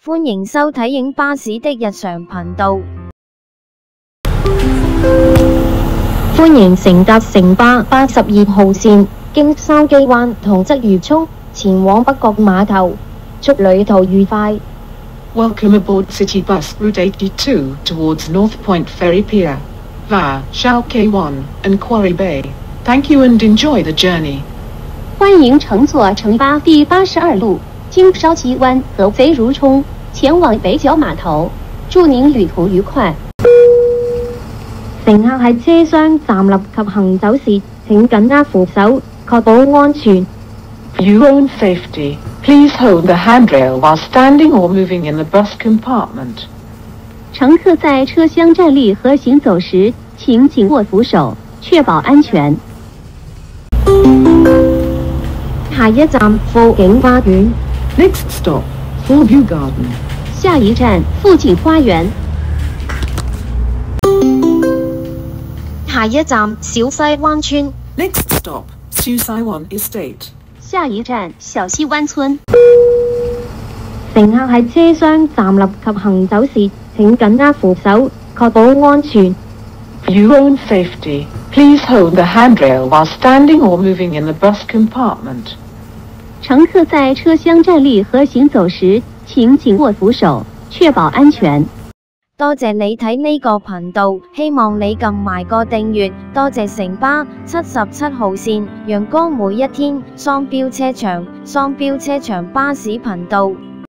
歡迎收睇影巴士的日常頻道。歡迎乘搭城巴82號線，經筲箕灣同鰂魚涌前往北角碼頭，祝旅途愉快。Welcome aboard City Bus Route 82 towards North Point Ferry Pier, via Shaokei One and Quarry Bay. Thank you and enjoy the journey. 欢迎乘坐城巴第82路，经筲箕湾和贼如冲前往北角碼頭，祝您旅途愉快。乘客喺車廂站立及行走時，請緊握扶手，確保安全。For your own safety, please hold the handrail while standing or moving in the bus compartment. 乘客在車廂站立和行走時，請緊握扶手，確保安全。下一站富景花園。Next stop, Fullview Garden. 下一站富景花園。下一站小西灣村。Next stop, Susaiwan Estate. 下一站小西灣村。乘客喺車廂站立及行走時，請緊握扶手，確保安全。For your own safety, please hold the handrail while standing or moving in the bus compartment. 乘客在車廂站立和行走時，請緊握扶手，確保安全。多謝你睇呢個頻道，希望你撳埋個訂閱。多謝城巴77號線陽光每一天雙標車場巴士頻道。